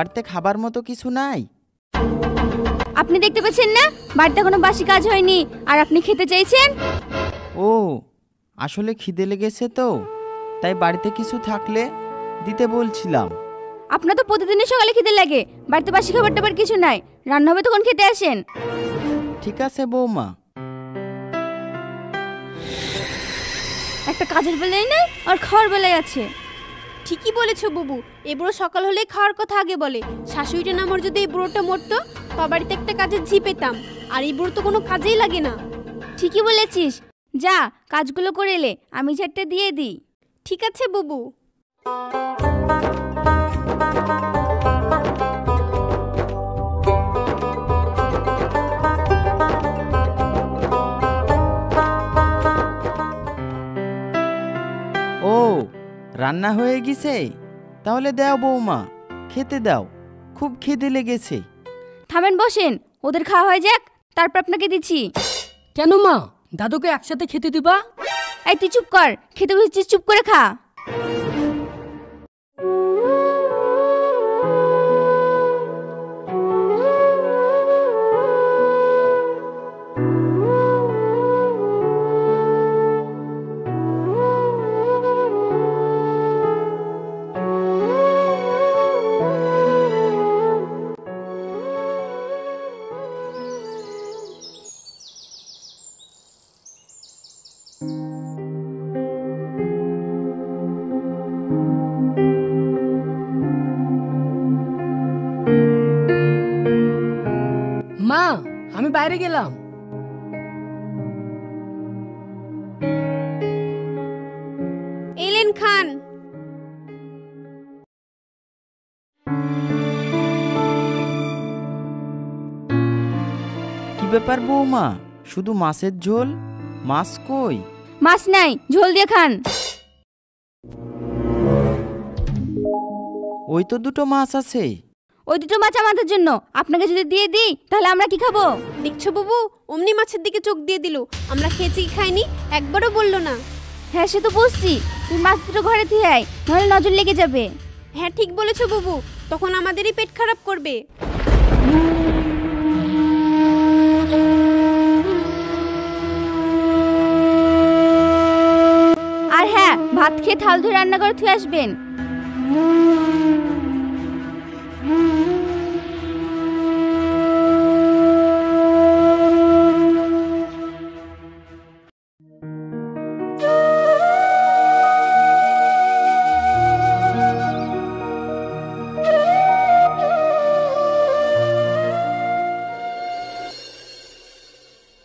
বাড়িতে খাবার মতো কিছু নাই? আপনি দেখতে পাচ্ছেন না বাড়িতে কোনো বাসি কাজ হয়নি, আর আপনি খেতে চাইছেন? ও, আসলে খিদে লেগেছে তো, তাই বাড়িতে কিছু থাকলে দিতে বলছিলাম। আপনার তো প্রতিদিনই সকালে খিদে লাগে, বাড়িতে বাসি খাবার টাবার কিছু নাই, রান্না হবে তখন খেতে আসেন। ঠিক আছে বৌমা। একটা কাজের বেলায় নাই আর খাওয়ার বেলায় আছে। ঠিকই বলেছো বুবু, এই বুড়ো সকাল হলে খাওয়ার কথা আগে বলে। শাশুড়িটা না আমার যদি এই বুড়োটা মরতো, বাড়িতে একটা কাজের ঝি পেতাম। আর এই বুড়ো তো কোনো কাজেই লাগে না। ঠিকই বলেছিস, যা কাজগুলো করে এলে, আমি ঝাড়টা দিয়ে দিই। ঠিক আছে বুবু। ও, রান্না হয়ে গেছে? তাহলে দাও বৌমা, খেতে দাও, খুব খিদে লেগেছে। থামেন, বসেন, ওদের খাওয়া হয়ে যাক, তারপর আপনাকে দিচ্ছি। কেন মা, দাদুকে একসাথে খেতে দিবা? এই তুই চুপ কর, খেতে বসেছিস, চুপ করে খা। মা, আমি বাইরে গেলাম। এলেন খান। কি ব্যাপার বৌমা, শুধু মাছের ঝোল? মাছ কই? মাছ নাই, ঝোল দিয়ে খান। ওই তো দুটো মাছ আছে। ওই দুটো মাছ আমাদের জন্য, আপনাকে যদি দিয়ে দিই তাহলে আমরা কি খাবো? দেখছো বুবু, অমনি মাছের দিকে চোখ দিয়ে দিল। আমরা খেয়েছি কি খাইনি একবারও বললো না। হ্যাঁ, সে তো বুঝছি, তুই মাছ দুটো ঘরে দিয়ে আয়, নাহলে নজর লেগে যাবে। হ্যাঁ ঠিক বলেছো বুবু, তখন আমাদেরই পেট খারাপ করবে। আর হ্যাঁ, ভাত খেয়ে থাল ধুয়ে রান্না করে থুয়ে আসবেন।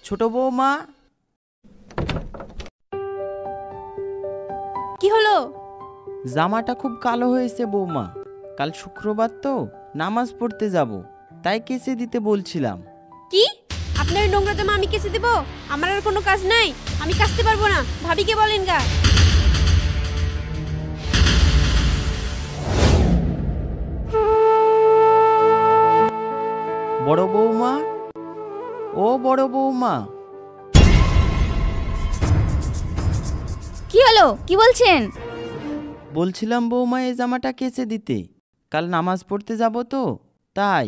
ছোট বৌমা। কি হলো? জামাটা খুব কালো হয়েছে বৌমা, কাল শুক্রবার তো নামাজ পড়তে যাব, তাই কেচে দিতে বলছিলাম। কি? আপনার ওই নোংরা জামা আমি কেচে দেবো? আমার আর কোনো কাজ নাই, আমি কাচতে পারবো না। ভাবিকে বলেন গা। বড় বৌমা, ও বড় বৌমা। কি হলো, কি বলছেন? বলছিলাম বৌমা এই জামাটা কেচে দিতে, কাল নামাজ পড়তে যাব তো তাই।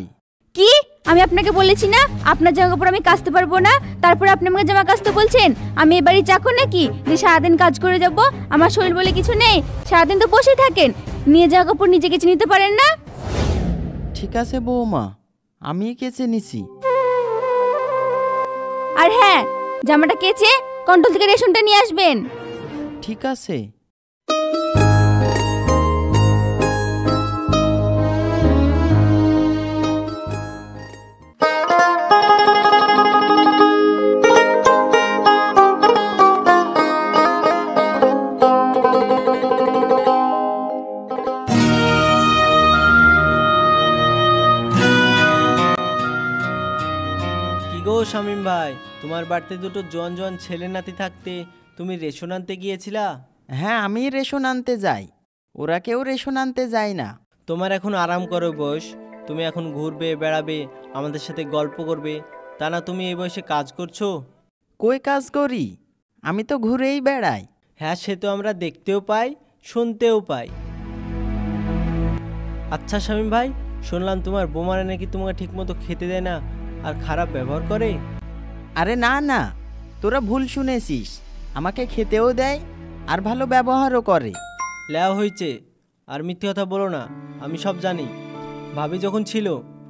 কি? আমি আপনাকে বলেছি না আপনার জামা কাপড় আমি কাচতে পারবো না, তারপরে আপনি আমাকে জামা কাচতে বলছেন? আমি এবারই চাকর নাকি যে সারাদিন কাজ করে যাব? আমার শরীর বলে কিছু নেই, সারাদিন তো বসে থাকেন, নিয়ে জামা কাপড় নিজে কেচে নিতে পারেন না? ঠিক আছে বৌমা, আমি কেচে নিছি। আর হ্যাঁ, জামাটা কেচে কন্ট্রোল থেকে রেশনটা নিয়ে আসবেন। ঠিক আছে। শামীম ভাই, তোমার বাড়িতে দুটো জোয়ান জোয়ান ছেলে নাতি থাকতে তুমি রেশন আনতে গিয়েছিলা? হ্যাঁ, আমি রেশন আনতে যাই, ওরা কেউ রেশন আনতে যায় না। তোমার এখন আরাম করো বয়স, তুমি এখন ঘুরবে বেড়াবে, আমাদের সাথে গল্প করবে, তা না তুমি এই বয়সে কাজ করছো? কই কাজ করি, আমি তো ঘুরেই বেড়াই। হ্যাঁ, সে তো আমরা দেখতেও পাই, শুনতেও পাই। আচ্ছা শামীম ভাই, শুনলাম তোমার বোমারা নাকি তোমাকে ঠিকমতো খেতে দেয় না আর খারাপ ব্যবহার করে। আরে না না, তোরা ভুল শুনেছিস, আমাকে খেতেও দেয় আর ভালো ব্যবহারও করে। লেওয়া হয়েছে, আর মিথ্যে কথা বলো না, আমি সব জানি। ভাবি যখন ছিল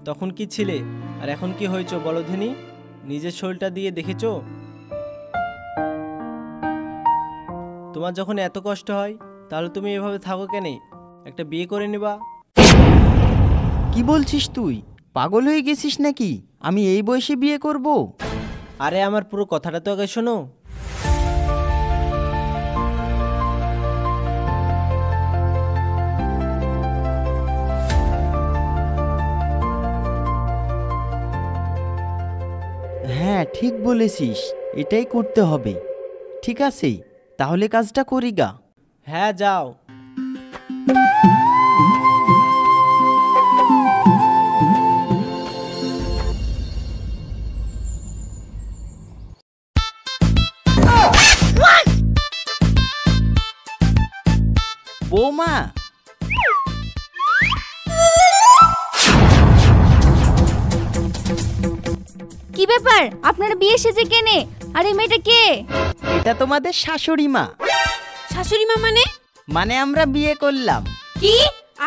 তখন কি ছিলে, আর এখন কি হয়েছো বলো ধিনি? নিজের শরীরটা দিয়ে দেখেছো? তোমার যখন এত কষ্ট হয় তাহলে তুমি এভাবে থাকো কেন? একটা বিয়ে করে নিবা। কি বলছিস তুই? পাগল হয়ে গেছিস নাকি? আমি এই বয়সে বিয়ে করব? আরে আমার পুরো কথাটা তো আগে শোনো। হ্যাঁ ঠিক বলেছিস, এটাই করতে হবে। ঠিক আছে, তাহলে কাজটা করি গা। হ্যাঁ যাও। বৌমা, কি ব্যাপার, আপনার বিয়ে এসেছে কেনে? আর এই মেয়েটা কে? এটা তোমাদের শাশুড়ি মা। শাশুড়ি মা মানে? মানে আমরা বিয়ে করলাম। কি?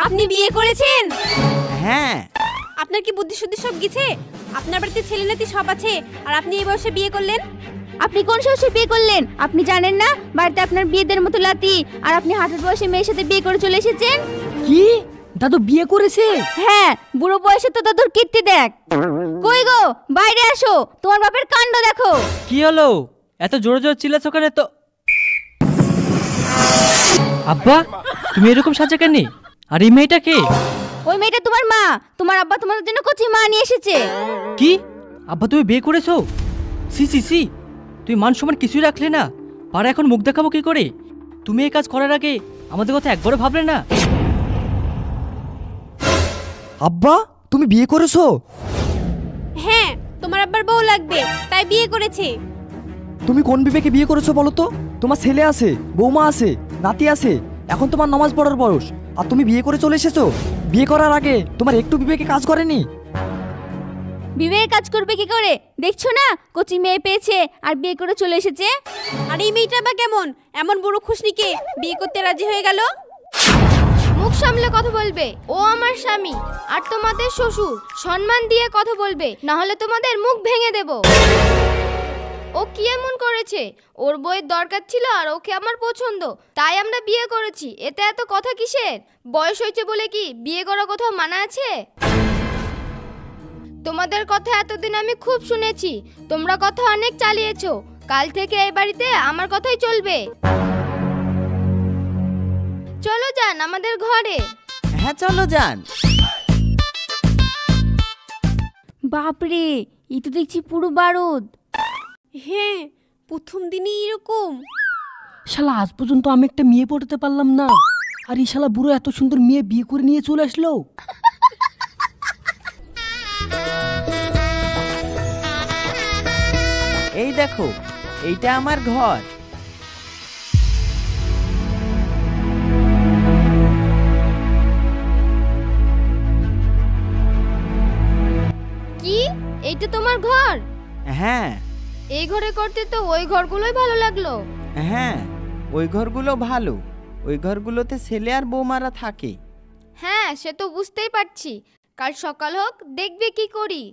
আপনি বিয়ে করেছেন? হ্যাঁ। আপনার কি বুদ্ধি শুদ্ধি সব গেছে? আপনার বাড়িতে ছেলে নাতি সব আছে, আর আপনি এই বয়সে বিয়ে করলেন? আপনি কোন সাহসে বিয়ে করলেন? আপনি জানেন না বাড়িতে আপনার বিয়েদের মতো লাতি, আর আপনি হাতের বয়সে মেয়ের সাথে বিয়ে করে চলে এসেছেন? কি দাদু বিয়ে করেছে? হ্যাঁ, বুড়ো বয়সে তো দাদুর কীর্তি দেখ। কই গো, বাইরে আসো, তোমার বাপের কাণ্ড দেখো। কি হলো? এত জোরে জোরে চিল্লাছো কেন? তো আব্বা, তুমি এরকম সাজা কেন? আর এই মেয়েটা কে? ওই মেয়েটা তোমার মা। তোমার আব্বা তোমাদের জন্য কচি মা নিয়ে এসেছে। কি? আব্বা তুমি বিয়ে করেছো? সি সি সি, তুই মান সম্মান কিছুই রাখলে না, পাড়া এখন মুখ দেখাবো কি করে? তুমি এই কাজ করার আগে আমাদের কথা একবারও ভাবলে না? আব্বা তুমি বিয়ে করেছো? হ্যাঁ, তোমার আব্বার বউ লাগবে তাই বিয়ে করেছে। তুমি কোন বিবেকে বিয়ে করেছো বলো তো? তোমার ছেলে আছে, বৌমা আছে, নাতি আছে, এখন তোমার নামাজ পড়ার বয়স, আর তুমি বিয়ে করে চলে এসেছো। বিয়ে করার আগে তোমার একটু বিবেকে কাজ করেনি? বিবেক কাজ করবে কি করে? দেখছো না কচি মেয়ে পেয়েছে আর বিয়ে করে চলে এসেছে। আর এই মেয়েটা বা কেমন? এমন বুড়ো খুশনিকে বিয়ে করতে রাজি হয়ে গেল? মুখ সামলে কথা বলবে, ও আমার স্বামী আর তোমাদের শ্বশুর। সম্মান দিয়ে কথা বলবে, না হলে তোমাদের মুখ ভেঙে দেব। ও কি এমন করেছে? ওর বইয়ের দরকার ছিল আর ওকে আমার পছন্দ, তাই আমরা বিয়ে করেছি। এতে এত কথা কিসের? বয়স হয়েছে বলে কি বিয়ে করা কোথাও মানা আছে? তোমাদের কথা এতদিন আমি খুব শুনেছি, তোমরা কথা অনেক চালিয়েছো। কাল থেকে এই বাড়িতে আমার কথাই চলবে। চলো যান আমাদের ঘরে। হ্যাঁ চলো যান। বাপরে, এই তো দেখছি পুরো বারুদ। হ্যাঁ, প্রথম দিনই এরকম। শালা আজ পর্যন্ত আমি একটা মেয়ে পটাতে পারলাম না, আর এই শালা বুড়ো এত সুন্দর মেয়ে বিয়ে করে নিয়ে চলে আসলো। এই দেখো, এইটা আমার ঘর। কি? এইটা তোমার ঘর? হ্যাঁ। এই ঘরে করতে তো ওই ঘরগুলোই ভালো লাগলো। হ্যাঁ, ওই ঘরগুলো ভালো, ওই ঘরগুলোতে ছেলে আর বৌমারা থাকে। হ্যাঁ, সে তো বুঝতেই পারছি। কাল সকাল হোক, দেখবে কি করি।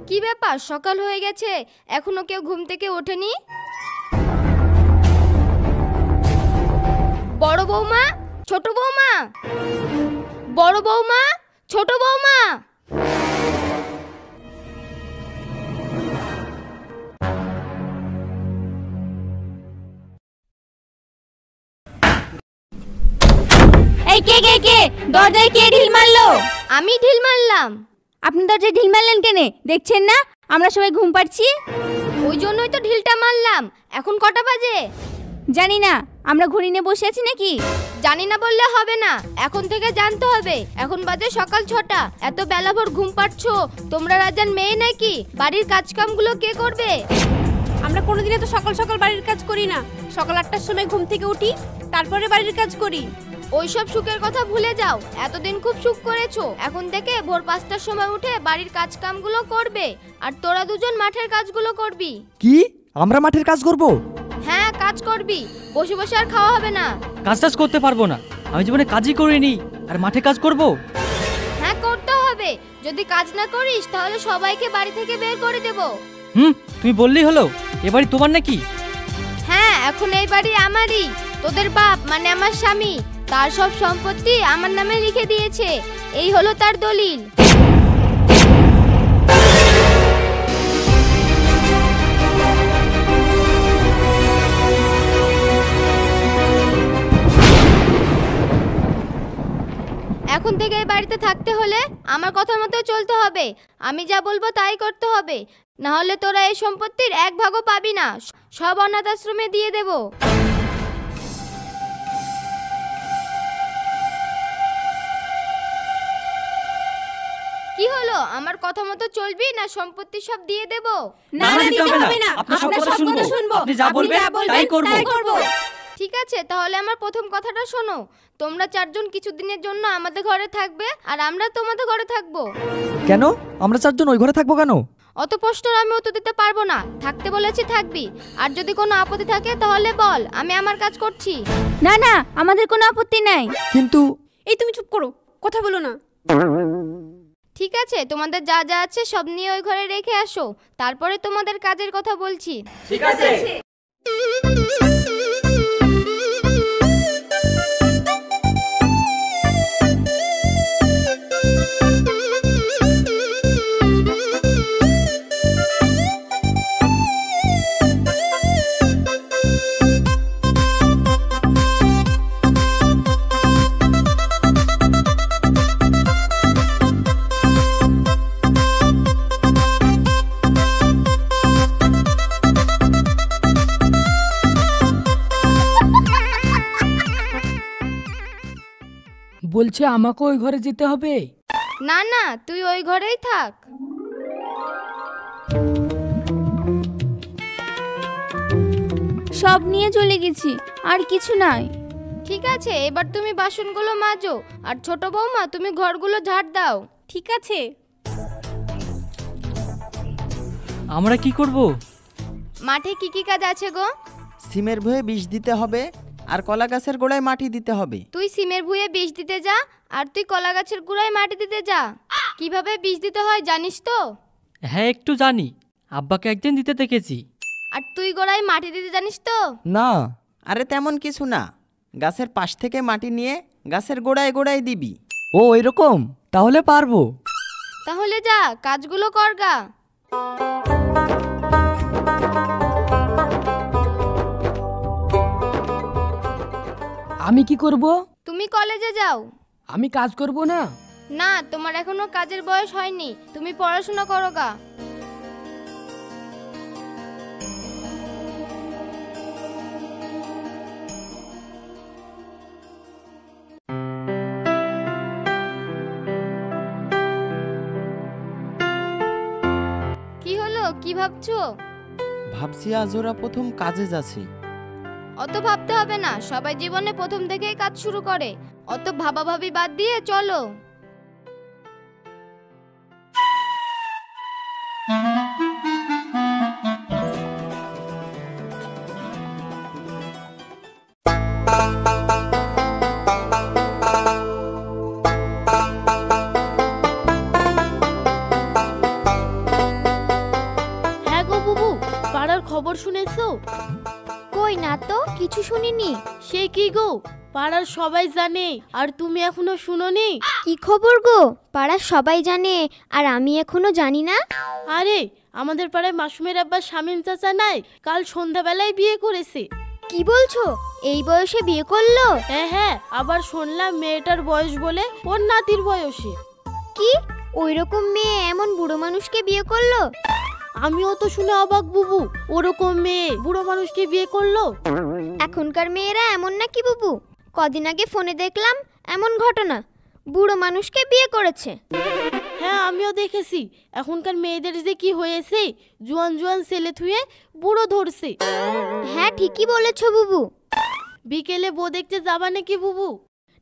কি ব্যাপার, সকাল হয়ে গেছে, এখনো কেউ ঘুম থেকে ওঠেনি? বড় বৌমা, ছোট বৌমা, বড় বৌমা, ছোট বৌমা। এই কে কে কে? দরজায় কে ঢিল মারলো? আমি ঢিল মারলাম। আপনি দরজায় ঢিল মারলেন কেন? দেখছেন না আমরা সবাই ঘুম পাচ্ছি? ওই জন্যই তো ঢিলটা মারলাম। এখন কটা বাজে? জানি না, আমরা ঘড়ি নিয়ে বসে আছি নাকি? জানি না বললে হবে না, এখন থেকে জানতে হবে। এখন বাজে সকাল 6টা, এত বেলা ভোর ঘুম পাচ্ছো, তোমরা রাজার মেয়ে নাকি? বাড়ির কাজ কামগুলো কে করবে? আমরা কোনোদিনও তো সকাল সকাল বাড়ির কাজ করি না। সকাল 8টার সময় ঘুম থেকে উঠি, তারপরে বাড়ির কাজ করি। ওইসব সুখের কথা ভুলে যাও, এতদিন খুব সুখ করেছো। এখন থেকে ভোর 5টার সময় উঠে বাড়ির কাজ কামগুলো করবে, আর তোরা দুজন মাঠের কাজগুলো করবি। কি আমরা মাঠের কাজ করব? হ্যাঁ, কাজ করবি, বসে বসে আর খাওয়া হবে না। কাজ টাজ করতে পারবো না, আমি জীবনে কাজই করিনি, আর মাঠে কাজ করব? হ্যাঁ, করতে হবে। যদি কাজ না করিস তাহলে সবাইকে বাড়ি থেকে বের করে দেব। তুমি বললেই হলো, এ বাড়ি তোমার নাকি? হ্যাঁ, এখন এই বাড়ি আমারই। তোদের বাপ মানে আমার স্বামী তার সব সম্পত্তি আমার নামে লিখে দিয়েছে, এই হলো তার দলিল। এখন থেকে এই বাড়িতে থাকতে হলে আমার কথা মতো চলতে হবে। আমি যা বলবো তাই করতে হবে, না হলে তোরা এই সম্পত্তির 1 ভাগও পাবি না, সব অনাথ আশ্রমে দিয়ে দেব। কি হলো, আমার কথা মতো চলবি না সম্পত্তি সব দিয়ে দেব? না, দিতে হবে না। আপনার সব কথা শুনবো, আপনি যা বলবেন তাই করব। ঠিক আছে, তাহলে আমার প্রথম কথাটা শোনো। তোমরা 4 জন কিছুদিনের জন্য আমাদের ঘরে থাকবে, আর আমরা তোমাদের ঘরে থাকবো। কেন আমরা 4 জন ওই ঘরে থাকবো কেন? অত প্রশ্নের আমি উত্তর দিতে পারবো না। থাকতে বলেছি থাকবি, আর যদি কোনো আপত্তি থাকে তাহলে বল, আমি আমার কাজ করছি। না না, আমাদের কোনো আপত্তি নাই। কিন্তু এই তুমি চুপ করো, কথা বলো না। ঠিক আছে, তোমাদের যা যা আছে সব নিয়ে ওই ঘরে রেখে আসো, তারপরে তোমাদের কাজের কথা বলছি। ঠিক আছে। বলছে আমাকে ওই ঘরে যেতে হবে? না না, তুই ওই ঘরেই থাক। সব নিয়ে চলে গেছি, আর কিছু নাই। ঠিক আছে, এবার তুমি বাসনগুলো মাজো, আর ছোট বৌমা তুমি ঘরগুলো ঝাড় দাও। ঠিক আছে। আমরা কি করব? মাঠে কি কি কাজ আছে গো? সিমের ভুঁয়ে বিষ দিতে হবে, আর কলা গাছের গোড়ায় মাটি দিতে হবে। তুই সিমের ভুঁয়ে বিষ দিতে যা, আর তুই কলা গাছের গোড়ায় মাটি দিতে যা। কিভাবে বিষ দিতে হয় জানিস তো? হ্যাঁ, একটু জানি, আব্বাকে একদিন দিতে দেখেছি। আর তুই গোড়ায় মাটি দিতে জানিস তো? না। আরে তেমন কিছু না, গাছের পাশ থেকে মাটি নিয়ে গাছের গোড়ায় গোড়ায় দিবি। ও এরকম, তাহলে পারবো। তাহলে যা, কাজগুলো কর গা। আমি কি করব? তুমি কলেজে যাও। আমি কাজ করব না? না, তোমার এখনো কাজের বয়স হয়নি, তুমি পড়াশোনা করো গা। কি হলো, কি ভাবছো? ভাবছি আজ ওরা প্রথম কাজে যাচ্ছে। অত ভাবতে হবে না, সবাই জীবনে প্রথম থেকেই কাজ শুরু করে। অত ভাবাভাবি বাদ দিয়ে চলো। হ্যাঁ গো বুবু, পাড়ার খবর শুনেছো? কই না তো, কিছু শুনিনি। সে কি গো, পাড়ার সবাই জানে আর তুমি এখনো শুনোনি? কি খবর গো? পাড়ার সবাই জানে আর আমি এখনো জানি না? আরে আমাদের পাড়ায় মাসুমের আব্বা শামীম চাচা নাই, কাল সন্ধ্যাবেলায় বিয়ে করেছে। কি বলছো, এই বয়সে বিয়ে করলো? হ্যাঁ হ্যাঁ, আবার শুনলাম মেয়েটার বয়স বলে ওর নাতির বয়সে। কি, ওইরকম মেয়ে এমন বুড়ো মানুষকে বিয়ে করলো? আমিও তো শুনে অবাক বুবু, ওরকম মেয়ে বুড়ো মানুষকে বিয়ে করলো। এখনকার মেয়েরা এমন নাকি বুবু? কদিন আগে ফোনে দেখলাম এমন ঘটনা, বুড়ো মানুষকে বিয়ে করেছে। হ্যাঁ আমিও দেখেছি, এখনকার মেয়েদের যে কি হয়েছে, জোয়ান জোয়ান ছেলে থুয়ে বুড়ো ধরছে। হ্যাঁ ঠিকই বলেছো বুবু। বিকেলে বউ দেখতে যাবা নাকি বুবু?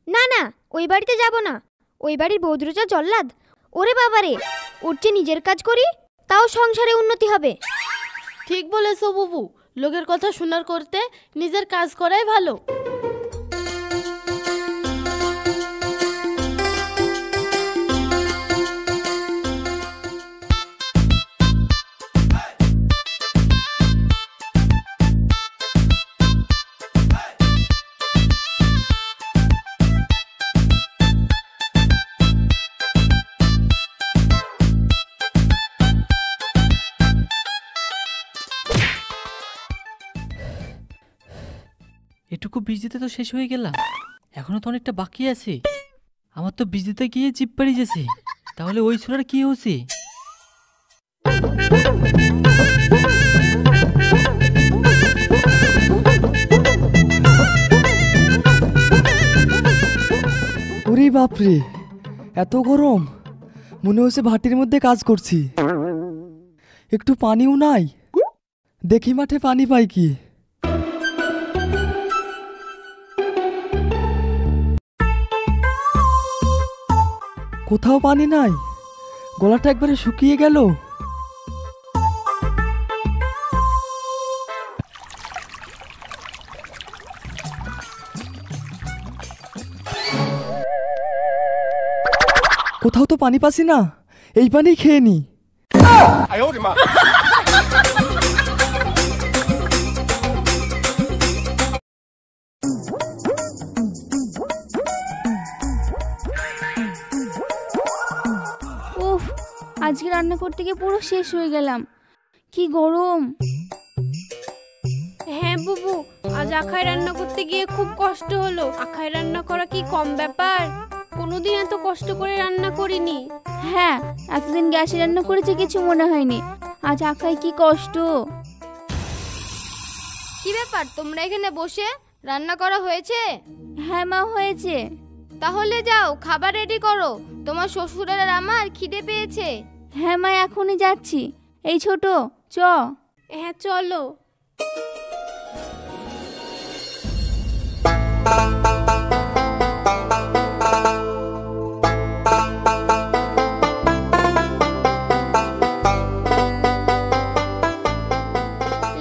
না না, ওই বাড়িতে যাব না। ওই বাড়ির বৌদ্রজা জল্লাদ। ওরে বাবারে, ওর যে নিজের কাজ করি তাও সংসারে উন্নতি হবে। ঠিক বলেছো বুবু, লোকের কথা শোনার করতে নিজের কাজ করাই ভালো। এটুকু বীজ দিতে তো শেষ হয়ে গেলাম, এখনো তো অনেকটা বাকি আছে। আমার তো বীজ দিতে গিয়ে জিপ পাড়ি গেছে, তাহলে ওই ছোড়ার কি হচ্ছে? ওরে বাপরে, এত গরম, মনে হচ্ছে ভাটির মধ্যে কাজ করছি। একটু পানিও নাই, দেখি মাঠে পানি পাই কি। কোথাও পানি নাই, গলাটা একবারে শুকিয়ে গেল। কোথাও তো পানি পাচ্ছি না, এই পানি খেয়ে নি। উফ, আজকে রান্না করতে গিয়ে পুরো শেষ হয়ে গেলাম, কি গরম। হ্যাঁ বুবু, আজ আখায় রান্না করতে গিয়ে খুব কষ্ট হলো। আখায় রান্না করা কি কম ব্যাপার? কোনোদিন এত কষ্ট করে রান্না করিনি। হ্যাঁ, এতদিন গ্যাসে রান্না করেছে কিছু মনে হয়নি, আজ আখায় কি কষ্ট। কি ব্যাপার, তোমরা এখানে বসে রান্না করা হয়েছে? হ্যাঁ মা, হয়েছে। তাহলে যাও খাবার রেডি করো, তোমার শ্বশুরের আর আমার খিদে পেয়েছে। হ্যাঁ মা, এখনই যাচ্ছি। এই ছোট, চ। হ্যাঁ চলো।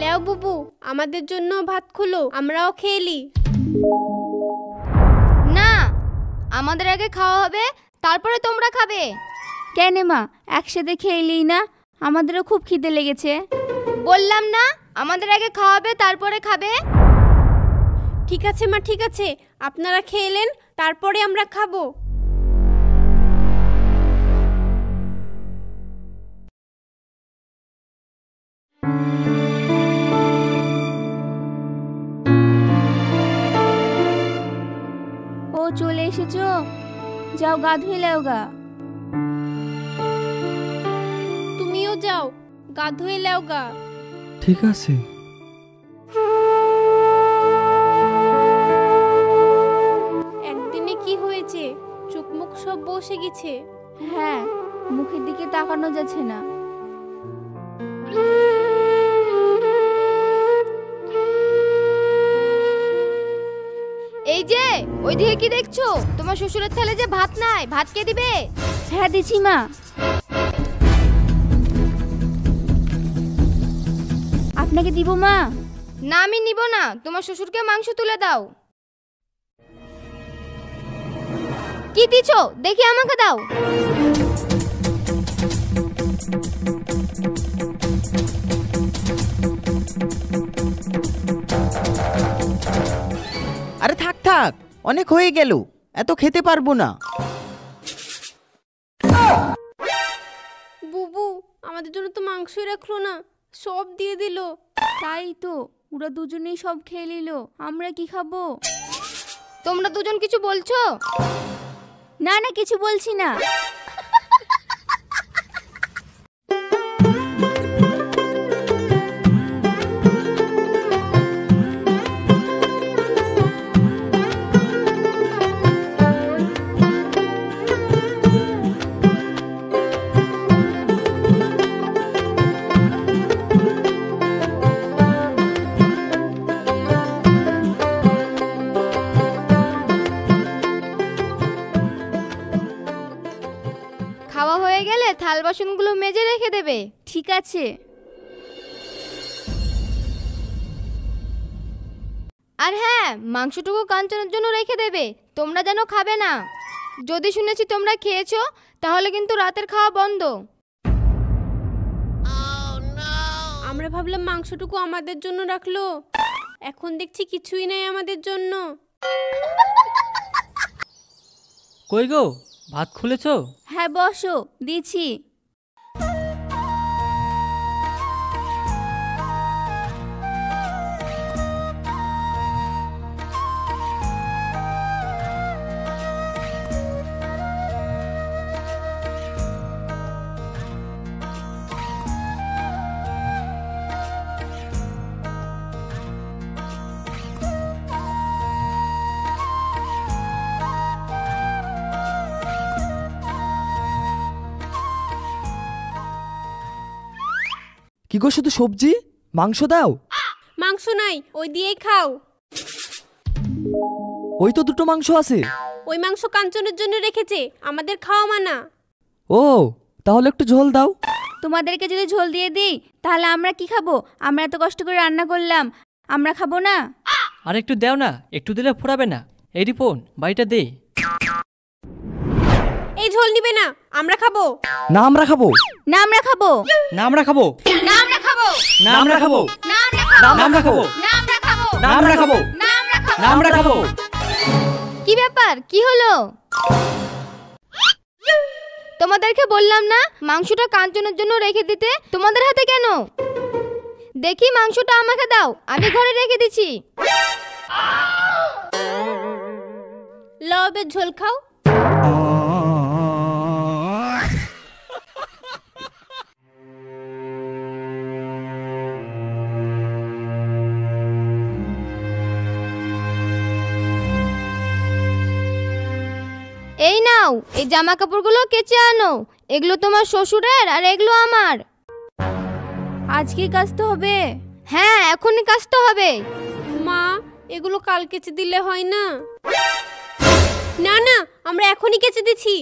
লেও বুবু, আমাদের জন্য ভাত খুলো, আমরাও খেলি। না, আমাদের আগে খাওয়া হবে, তারপরে তোমরা খাবে। কেন মা, একসাথে খেয়েলি না? আমাদেরও খুব খিদে লেগেছে। বললাম না, আমাদের আগে খাওয়াবে তারপরে খাবে। ঠিক আছে মা, ঠিক আছে, আপনারা খেলেন, তারপরে আমরা খাবো। ও চলে এসেছো, যাও গা ধুয়ে লেও গা। তুমিও যাও, গা ধুয়ে লেও গা। ঠিক আছে। একদিনে কি হয়েছে, চোখ মুখ সব বসে গেছে। হ্যাঁ, মুখের দিকে তাকানো যাচ্ছে না। এই যে ওইদিকে কি দেখছো? তোমার শ্বশুরের থালে যে ভাত নাই, ভাত কে দিবে? হ্যাঁ দিচ্ছি মা। আপনাকে দিব মা? না আমি নিব না, তোমার শ্বশুরকে মাংস তুলে দাও। কি দিছো দেখি, আমাকে দাও। আরে থাক থাক, অনেক হয়ে গেল, এত খেতে পারবো না। বুবু, আমাদের জন্য তো মাংসই রাখলো না, সব দিয়ে দিল। তাই তো, ওরা দুজনেই সব খেয়ে নিল, আমরা কি খাবো? তোমরা দুজন কিছু বলছো? না না, কিছু বলছি না। খাওয়া হয়ে গেলে থাল বাসনগুলো মেজে রেখে দেবে। ঠিক আছে। আর হ্যাঁ, মাংসটুকু কাঞ্চনের জন্য রেখে দেবে, তোমরা যেন খাবে না। যদি শুনেছি তোমরা খেয়েছো, তাহলে কিন্তু রাতের খাওয়া বন্ধ। আমরা ভাবলাম মাংসটুকু আমাদের জন্য রাখলো, এখন দেখছি কিছুই নেই আমাদের জন্য। কই গো, ভাত খুলেছো? হ্যাঁ বসো, দিছি। কি গো, শুধু সবজি? মাংস দাও। মাংস নাই, ওই দিয়েই খাও। ওই তো দুটো মাংস আছে। ওই মাংস কাঞ্চনের জন্য রেখেছে, আমাদের খাওয়া মানা। ও, তাহলে একটু ঝোল দাও। তোমাদেরকে যদি ঝোল দিয়ে দিই তাহলে আমরা কি খাবো? আমরা এত কষ্ট করে রান্না করলাম, আমরা খাবো না? আর একটু দাও না, একটু দিলে ফুরাবে না। এই রিপন, বাড়িটা দে। এই ঝোল নিবে না, আমরা খাবো। না আমরা খাবো। না আমরা খাবো। না আমরা খাবো। না আমরা খাবো। না আমরা খাবো। না আমরা খাবো। না আমরা খাবো। না আমরা খাবো। না আমরা খাবো। না আমরা খাবো। না আমরা খাবো। কি ব্যাপার, কি হলো? তোমাদেরকে বললাম না মাংসটা কাঞ্চনের জন্য রেখে দিতে, তোমাদের হাতে কেন? দেখি মাংসটা আমাকে দাও, আমি ঘরে রেখে দিচ্ছি। লবের ঝোল খাও। এই নাও, এই জামা কাপড়গুলো কেচে আনো। এগুলো তোমার শ্বশুরের আর এগুলো আমার। আজকে কাচতে হবে? হ্যাঁ, এখনই কাচতে হবে। মা, এগুলো কাল কেচে দিলে হয় না? না না, আমরা এখনই কেচে দিচ্ছি।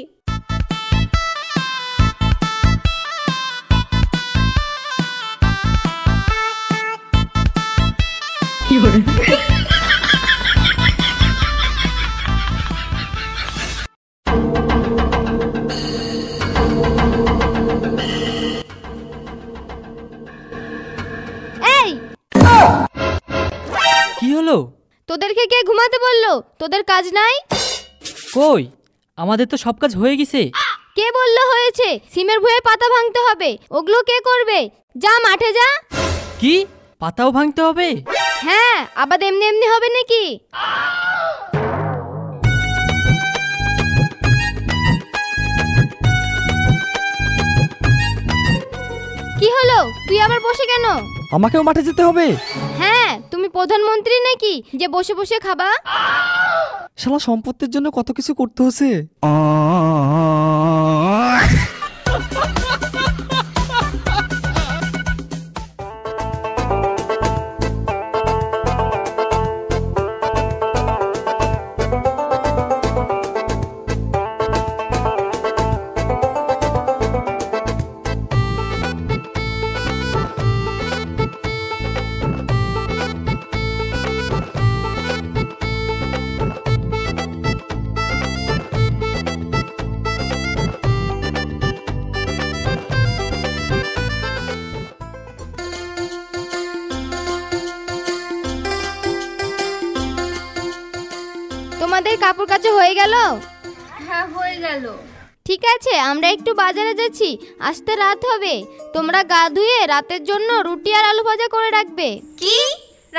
এই, কি হলো? তোদেরকে কে ঘুমাতে বললো? তোদের কাজ নাই? কই, আমাদের তো সব কাজ হয়ে গেছে। কে বললো হয়েছে? সিমের ভুঁয়ে পাতা ভাঙতে হবে, ওগুলো কে করবে? যা মাঠে যা। কি, পাতাও ভাঙতে হবে? হ্যাঁ, আবার এমনি এমনি হবে নাকি? কি হলো, তুই আবার বসে কেন? আমাকেও মাঠে যেতে হবে? হ্যাঁ, তুমি প্রধানমন্ত্রী নাকি যে বসে বসে খাবা? শালা সম্পত্তির জন্য কত কিছু করতে হচ্ছে। তোমাদের কাপড় কাচা হয়ে গেল? হ্যাঁ হয়ে গেল। ঠিক আছে, আমরা একটু বাজারে যাচ্ছি, আসতে রাত হবে। তোমরা গা ধুয়ে রাতের জন্য রুটি আর আলু ভাজা করে রাখবে। কি,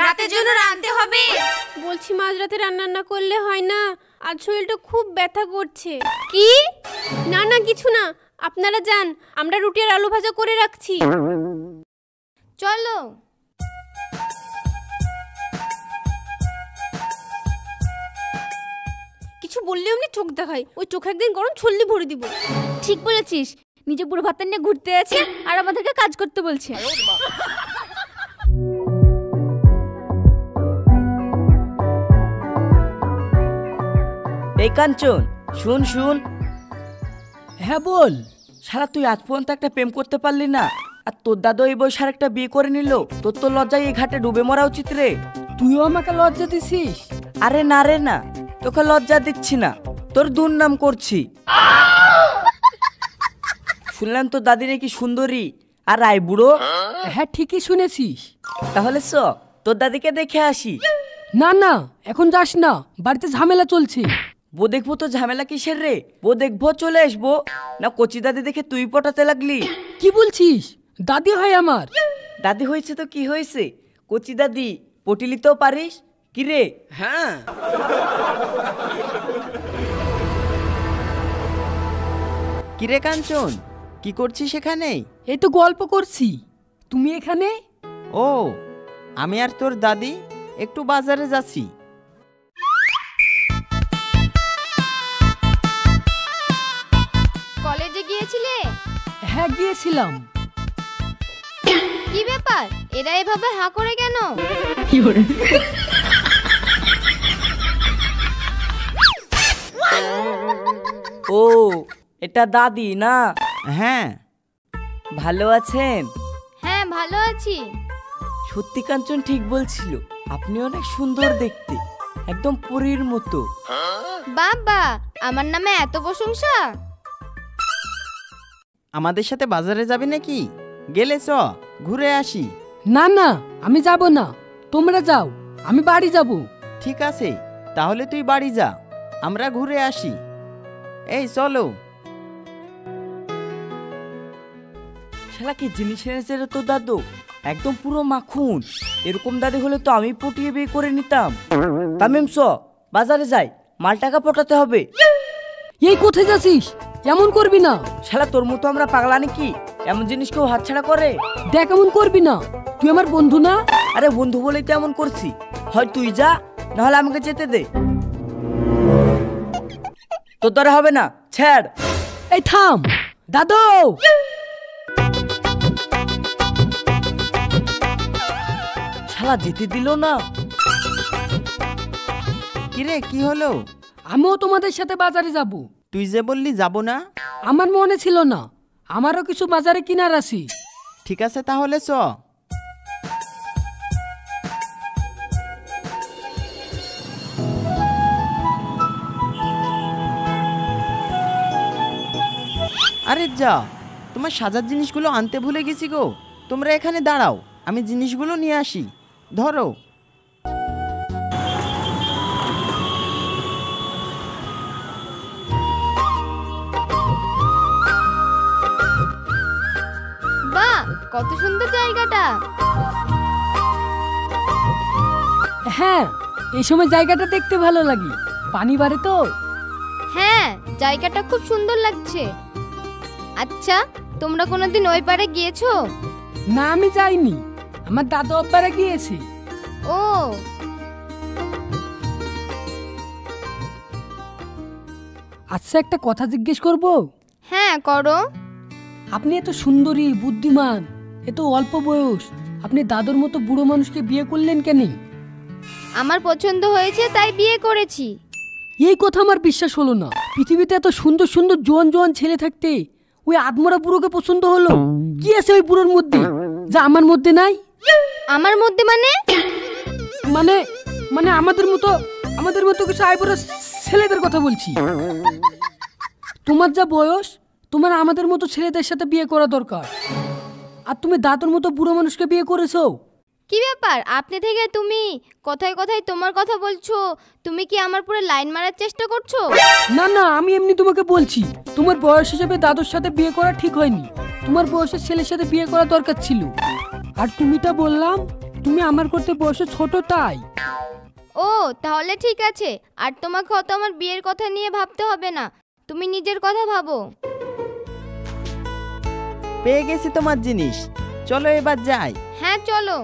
রাতের জন্য রাঁধতে হবে? বলছি মাঝরাতে রান্না না করলে হয় না, আজ শরীরটা খুব ব্যথা করছে। কি? না না, কিছু না, আপনারা যান, আমরা রুটি আর আলু ভাজা করে রাখছি। চলো। কিছু বললে অমনি চোখ দেখায়, ওই চোখ একদিন গরম ছল্লি ভরে দিব। ঠিক বলেছিস, নিজে পুরো ভাত নিয়ে ঘুরতে আছে আর আমাদেরকে কাজ করতে বলছে। এই কাঞ্চন, শুন শুন। হ্যাঁ বল। শালা তুই আজ পর্যন্ত একটা প্রেম করতে পারলি না, আর তোর দাদু এই বয়সে একটা বিয়ে করে নিল। তোর তো লজ্জায় এই ঘাটে ডুবে মরা উচিত রে। তুইও আমাকে লজ্জা দিছিস? আরে না রে না, তোকে লজ্জা দিচ্ছি না, তোর দুর্নাম করছি। শুনলাম তোর দাদি নাকি সুন্দরী আর রায় বুড়ো। হ্যাঁ ঠিকই শুনেছিস। তাহলে চ তোর দাদিকে দেখে আসি। না না এখন যাস না, বাড়িতে ঝামেলা চলছে। বউ দেখবো তো ঝামেলা কিসের রে? বউ দেখবো চলে আসবো না কচি দাদি দেখে তুই পটাতে লাগলি? কি বলছিস? দাদি হয় আমার। দাদি হয়েছে তো কি হয়েছে, কচি দাদি পটিলিতেও পারিস কি রে? হ্যাঁ কিরে কাঞ্চন, কি করছিস এখানে? এই তো গল্প করছি। তুমি এখানে? ও, আমি আর তোর দাদি একটু বাজারে যাচ্ছি। কলেজে গিয়েছিলে? হ্যাঁ গিয়েছিলাম। কি ব্যাপার, এরা এভাবে হা করে কেন? ও এটা দাদি না? হ্যাঁ। ভালো আছেন? হ্যাঁ ভালো আছি। সত্যি কাঞ্চন ঠিক বলছিল, আপনি অনেক সুন্দর দেখতে, একদম পরীর মতো। বাবা, আমার নামে এত প্রশংসা? আমাদের সাথে বাজারে যাবি নাকি? গেলে চ ঘুরে আসি। না না আমি যাব না, তোমরা যাও, আমি বাড়ি যাব। ঠিক আছে, তাহলে তুই বাড়ি যা, আমরা ঘুরে আসি। এই চলো। শালা কি জিনিস এনেছে রে তোর দাদু, একদম পুরো মাখন। এরকম দাদি হলে তো আমি পটিয়ে বিয়ে করে নিতাম। তামিম চ বাজারে যাই, মাল টাকা পটাতে হবে। এই কোথায় যাচ্ছিস? এমন করবি না। শালা তোর মতো আমরা পাগলা নাকি, এমন জিনিস কেউ হাতছাড়া করে? দেখ এমন করবি না, তুই আমার বন্ধু না? আরে বন্ধু বলেই তো এমন করছি, হয় তুই যা নাহলে আমাকে যেতে দে। তোর দ্বারা হবে না, ছেড়। এই থাম দাদু। শালা যেতে দিল না। কিরে কি হলো? আমিও তোমাদের সাথে বাজারে যাব। তুই যে বললি যাব না। আমার মনে ছিল না, আমারও কিছু বাজারে কিনার আছে। ঠিক আছে তাহলে চ। আরে যা, তোমার সাজার জিনিসগুলো আনতে ভুলে গেছি গো। তোমরা এখানে দাঁড়াও, আমি জিনিসগুলো নিয়ে আসি। ধরো। বাহ, কত সুন্দর জায়গাটা। হ্যাঁ এই সময় জায়গাটা দেখতে ভালো লাগে, পানি বাড়ে তো। হ্যাঁ জায়গাটা খুব সুন্দর লাগছে। আচ্ছা, তোমরা কোনোদিন ওই পারে গিয়েছো? না আমি যাইনি, আমার দাদু আব্বারা গিয়েছে। ও আচ্ছা একটা কথা জিজ্ঞেস করব? হ্যাঁ করো। আপনি এত সুন্দরী, বুদ্ধিমান, এত অল্প বয়স, আপনি দাদুর মতো বুড়ো মানুষকে বিয়ে করলেন কেন? আমার পছন্দ হয়েছে তাই বিয়ে করেছি। এই কথা আমার বিশ্বাস হলো না। পৃথিবীতে এত সুন্দর সুন্দর জোয়ান জোয়ান ছেলে থাকতে ওই আদমরা বুড়োকে পছন্দ হলো? কি আছে ওই বুড়োর মধ্যে যা আমার মধ্যে নাই? আমার মধ্যে মানে? মানে মানে আমাদের মতো কিছু আইবুড়ো ছেলেদের কথা বলছি। তোমার যা বয়স, তোমার আমাদের মতো ছেলেদের সাথে বিয়ে করা দরকার। আর তুমি দাদুর মতো বুড়ো মানুষকে বিয়ে করেছো। কি ব্যাপার, আপনি থেকে তুমি কথায় কথায় তোমার কথা বলছো? তুমি কি আমার পুরো লাইন মারার চেষ্টা করছো? না না আমি এমনি তোমাকে বলছি, তোমার বয়স হিসেবে দাদুর সাথে বিয়ে করা ঠিক হয়নি। তোমার বয়সের ছেলের সাথে বিয়ে করা দরকার ছিল। আর তুমিটা বললাম তুমি আমার করতে বয়সে ছোট তাই। ও তাহলে ঠিক আছে, আর তোমাকে হয়তো আমার বিয়ের কথা নিয়ে ভাবতে হবে না, তুমি নিজের কথা ভাবো। পেয়ে গেছি তোমার জিনিস, চলো এবার যাই। হ্যাঁ চলো।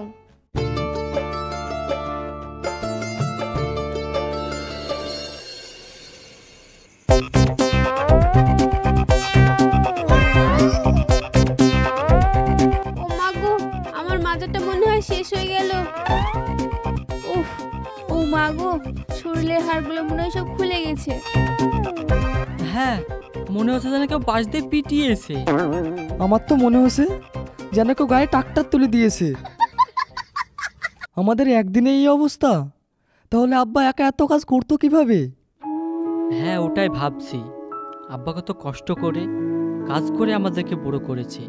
ও মা গো, আমার মাজাটা মনে হয় শেষ হয়ে গেল। উফ, ও মা গো, শরীরের হাড়গুলো মনে হয় সব খুলে গেছে। হ্যাঁ, মনে হচ্ছে যেন কেউ বাস দিয়ে পিটিয়েছে। আমার তো মনে হচ্ছে যেন কেউ গায়ে ট্রাক্টর তুলে দিয়েছে। আমাদের একদিনে এই অবস্থা, তাহলে আব্বা একা এত কাজ করতো কিভাবে? হ্যাঁ, ওটাই ভাবছি। আব্বা কত কষ্ট করে কাজ করে আমাদেরকে বড় করেছে,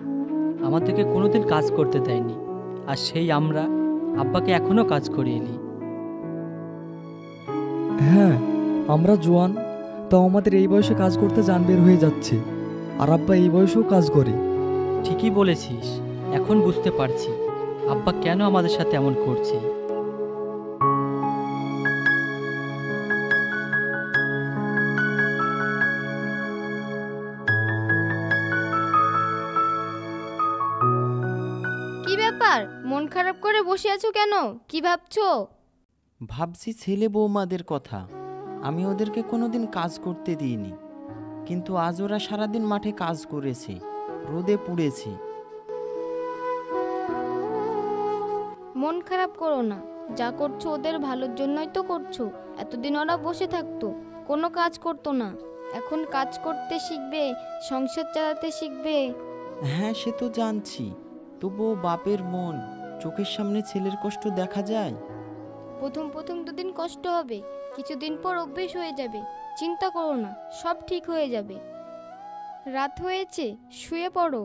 আমাদেরকে কোনোদিন কাজ করতে দেয়নি, আর সেই আমরা আব্বাকে এখনো কাজ করে এলি। হ্যাঁ, আমরা জোয়ান, তাও আমাদের এই বয়সে কাজ করতে জান বের হয়ে যাচ্ছে, আর আব্বা এই বয়সেও কাজ করে। ঠিকই বলেছিস, এখন বুঝতে পারছি আব্বা কেন আমাদের সাথে এমন করছে। কি ব্যাপার, মন খারাপ করে বসে আছো কেন? কি ভাবছো? ভাবছি ছেলে বৌমাদের কথা। আমি ওদেরকে কোনোদিন কাজ করতে দিইনি, কিন্তু আজ ওরা সারাদিন মাঠে কাজ করেছে, রোদে পুড়েছে। মন খারাপ করো না, যা করছো ওদের ভালোর জন্যই তো করছো। এতদিন ওরা বসে থাকতো, কোনো কাজ করতো না, এখন কাজ করতে শিখবে, সংসার চালাতে শিখবে। হ্যাঁ, সে তো জানছি, তবুও বাপের মন, চোখের সামনে ছেলের কষ্ট দেখা যায়। প্রথম প্রথম দুদিন কষ্ট হবে, কিছুদিন পর অভ্যেস হয়ে যাবে। চিন্তা করো না, সব ঠিক হয়ে যাবে। রাত হয়েছে, শুয়ে পড়ো।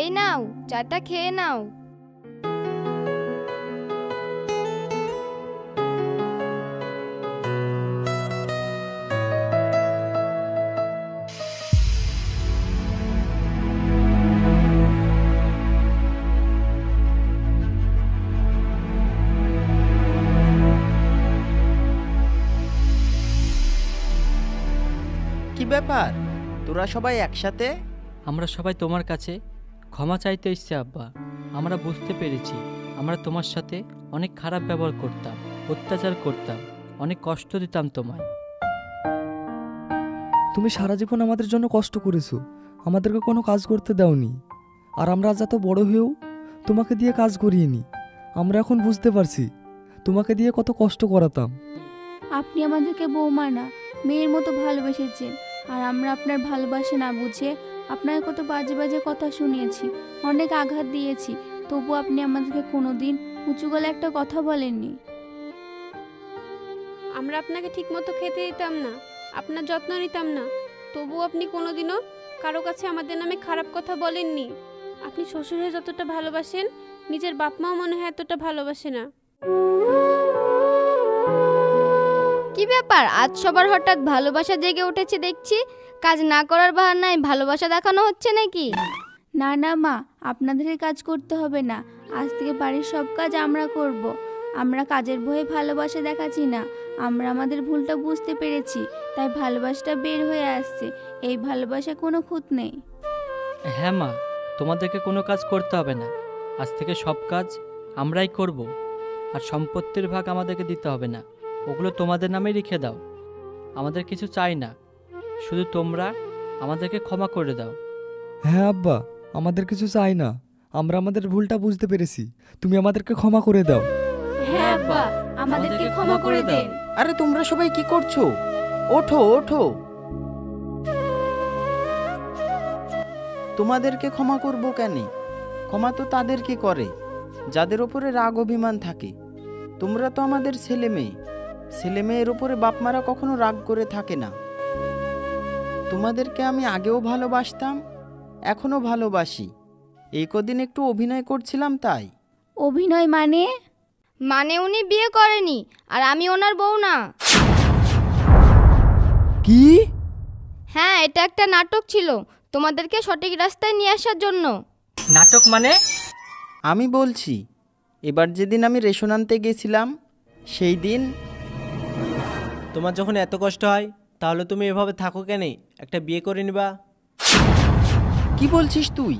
এই নাও, চাটা খেয়ে নাও। কি ব্যাপার, তোরা সবাই একসাথে? আমরা সবাই তোমার কাছে ক্ষমা চাইতে এসেছি আব্বা। আমরা বুঝতে পেরেছি আমরা তোমার সাথে অনেক খারাপ ব্যবহার করতাম, অত্যাচার করতাম, অনেক কষ্ট দিতাম তোমায়। তুমি সারা জীবন আমাদের জন্য কষ্ট করেছো, আমাদেরকে কোনো কাজ করতে দাওনি, আর আমরা আজ এত বড় হয়েও তোমাকে দিয়ে কাজ করিয়েনি। আমরা এখন বুঝতে পারছি তোমাকে দিয়ে কত কষ্ট করাতাম। আপনি আমাদেরকে বৌমা না, মেয়ের মতো ভালোবেসেছেন, আর আমরা আপনার ভালোবাসা না বুঝে আপনাকে কত বাজে বাজে কথা শুনিয়েছি, অনেক আঘাত দিয়েছি, তবু আপনি আমাদেরকে কোনোদিন উঁচু গলায় একটা কথা বলেননি। আমরা আপনাকে ঠিকমতো খেতে দিতাম না, আপনার যত্ন নিতাম না, তবু আপনি কোনোদিনও কারো কাছে আমাদের নামে খারাপ কথা বলেননি। আপনি শ্বশুরে যতটা ভালোবাসেন, নিজের বাপ মাও মনে হয় এতটা ভালোবাসে না। কি ব্যাপার, আজ সবার হঠাৎ ভালোবাসা জেগে উঠেছে দেখছি। কাজ না করার বাহানায় ভালোবাসা দেখানো হচ্ছে নাকি? না না মা, আপনাদের কাজ করতে হবে না, আজ থেকে বাড়ির সব কাজ আমরা করব। আমরা কাজের ভয়ে ভালোবাসা দেখাচ্ছি না, আমরা আমাদের ভুলটা বুঝতে পেরেছি, তাই ভালোবাসাটা বের হয়ে আসছে। এই ভালোবাসা কোনো খুঁত নেই। হ্যাঁ মা, তোমাদেরকে কোনো কাজ করতে হবে না, আজ থেকে সব কাজ আমরাই করব। আর সম্পত্তির ভাগ আমাদেরকে দিতে হবে না, ওগুলো তোমাদের নামে রেখে দাও। আমাদের কিছু চাই না, শুধু তোমরা আমাদেরকে ক্ষমা করে দাও। হ্যাঁ আব্বা, আমাদের কিছু চাই না, আমরা আমাদের ভুলটা বুঝতে পেরেছি, তুমি আমাদেরকে ক্ষমা করে দাও। হ্যাঁ আব্বা, আমাদেরকে ক্ষমা করে দেন। আরে তোমরা সবাই কি করছো? ওঠো ওঠো। তোমাদেরকে ক্ষমা করব কেন? ক্ষমা তো তাদেরকে করে যাদের ওপরে রাগ অভিমান থাকে। তোমরা তো আমাদের ছেলে মেয়ে, ছেলে মেয়ের ওপরে বাপ মারা কখনো রাগ করে থাকে না। তোমাদেরকে আমি আগেও ভালোবাসতাম, এখনো ভালোবাসি, এই কদিন একটু অভিনয় করছিলাম তাই। অভিনয় মানে? মানে উনি বিয়ে করেনি, আর আমি ওনার বউ না। কি? হ্যাঁ, এটা একটা নাটক ছিল, তোমাদেরকে সঠিক রাস্তায় নিয়ে আসার জন্য। নাটক মানে? আমি বলছি, এবার যেদিন আমি রেশন আনতে গেছিলাম সেই দিন। তোমার যখন এত কষ্ট হয় তাহলে তুমি এভাবে থাকো কেন? একটা বিয়ে করে নিবা। কি বলছিস তুই?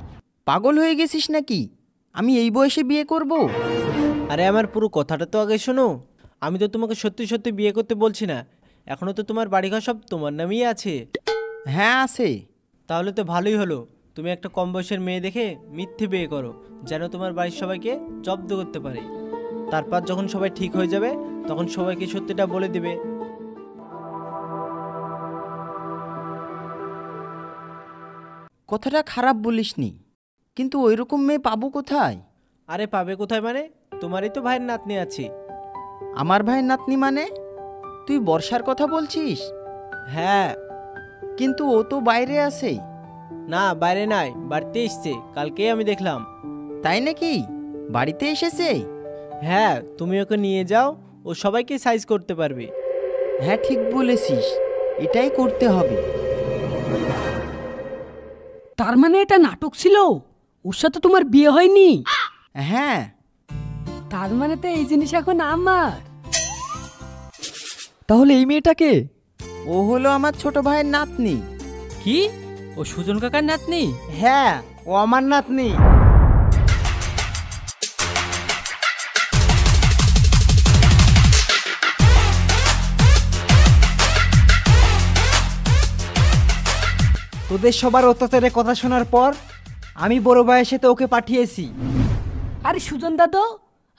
পাগল হয়ে গেছিস নাকি? আমি এই বয়সে বিয়ে করব? আরে আমার পুরো কথাটা তো আগে শোনো। আমি তো তোমাকে সত্যি সত্যি বিয়ে করতে বলছি না, এখনও তো তোমার বাড়িঘর সব তোমার নামেই আছে। হ্যাঁ আছে। তাহলে তো ভালোই হলো, তুমি একটা কম বয়সের মেয়ে দেখে মিথ্যে বিয়ে করো, যেন তোমার বাড়ির সবাইকে জব্দ করতে পারে। তারপর যখন সবাই ঠিক হয়ে যাবে তখন সবাইকে সত্যিটা বলে দিবে। কথাটা খারাপ বলিসনি, কিন্তু ওই রকম মেয়ে পাবো কোথায়? আরে পাবে কোথায় মানে, তোমারই তো ভাইয়ের নাতনি আছে। আমার ভাইয়ের নাতনি মানে? তুই বর্ষার কথা বলছিস? হ্যাঁ। কিন্তু ও তো বাইরে আছে। না বাইরে নাই, বাড়িতে এসছে, কালকেই আমি দেখলাম। তাই নাকি? বাড়িতে এসেছে? হ্যাঁ, তুমি ওকে নিয়ে যাও, ও সবাইকে সাইজ করতে পারবে। হ্যাঁ ঠিক বলেছিস, এটাই করতে হবে। তার মানে এটা নাটক ছিল, ওর সাথে তোমার বিয়ে হয়নি? হ্যাঁ। তার মানে তো এই জিনিস এখন আমার। তাহলে এই মেয়েটাকে? ও হলো আমার ছোট ভাইয়ের নাতনি। কি? ও সুজন কাকার নাতনি? হ্যাঁ, ও আমার নাতনি। তোদের সবার অত্যাচারের কথা শোনার পর আমি বড় বয়সে তো ওকে পাঠিয়েছি। আরে সুজন দাদু,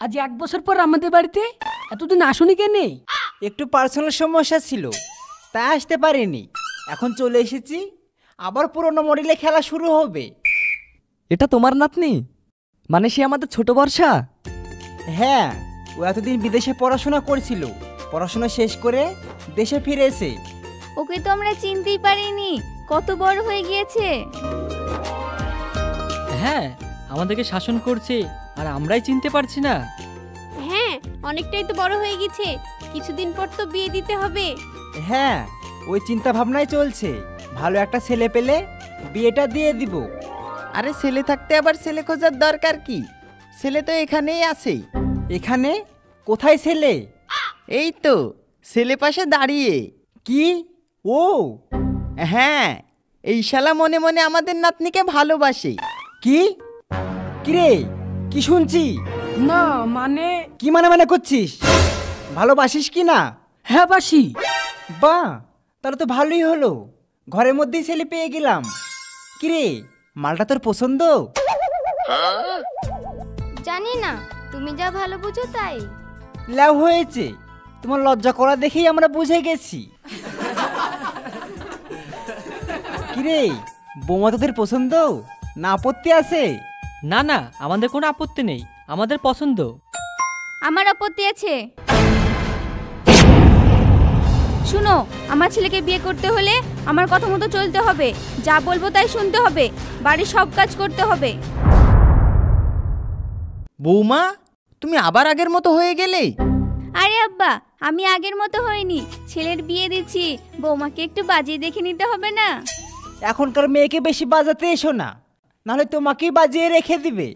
আজ 1 বছর পর আমাদের বাড়িতে, এতদিন আসুনি কেন? একটু পার্সোনাল সমস্যা ছিল, তাই আসতে পারিনি। এখন চলে এসেছি, আবার পুরনো মডেলে খেলা শুরু হবে। এটা তোমার নাতনি? মানে সে আমাদের ছোট বর্ষা? হ্যাঁ, ও এতদিন বিদেশে পড়াশোনা করছিল, পড়াশোনা শেষ করে দেশে ফিরেছে। ওকে তো আমরা চিনতেই পারিনি, কত বড় হয়ে গিয়েছে। হ্যাঁ, আমাদেরকে শাসন করছে আর আমরাই চিনতে পারছি না। হ্যাঁ, অনেকটাই তো বড় হয়ে গেছে, কিছুদিন পর তো বিয়ে দিতে হবে। হ্যাঁ, ওই চিন্তা ভাবনাই চলছে, ভালো একটা ছেলে পেলে বিয়েটা দিয়ে দিব। আরে ছেলে থাকতে আবার ছেলে খোঁজার দরকার কি? ছেলে তো এখানেই আছে। এখানে? কোথায় ছেলে? এই তো ছেলে পাশে দাঁড়িয়ে। কি? ও হ্যাঁ, এই শালা মনে মনে আমাদের নাতনিকে ভালোবাসে। কি? কিরে, কি শুনছি? না মানে? কি মানে মানে করছিস? ভালোবাসিস কি না? হ্যাঁ বাসি। বাহ, তাহলে তো ভালোই হলো, ঘরের মধ্যেই ছেলে পেয়ে গেলাম। কিরে, মালটা তোর পছন্দ? জানি না, তুমি যা ভালো বুঝো তাই। লাভ হয়েছে, তোমার লজ্জা করা দেখেই আমরা বুঝে গেছি। কিরে, বৌমা তোদের পছন্দ না আপত্তি আছে? না না, আমাদের কোনো আপত্তি নেই, আমাদের পছন্দ। আমার আপত্তি আছে। শুনো, আমার ছেলেকে বিয়ে করতে হলে আমার কথা মতো চলতে হবে, যা বলবো তাই শুনতে হবে, বাড়ির সব কাজ করতে হবে। বৌমা, তুমি আবার আগের মতো হয়ে গেলে? আরে আব্বা, আমি আগের মতো হইনি, ছেলের বিয়ে দিচ্ছি, বৌমাকে একটু বাজিয়ে দেখে নিতে হবে না? এখনকার মেয়েকে বেশি বাজাতে এসো না, নাহলে তোমাকেই বাজিয়ে রেখে দিবে।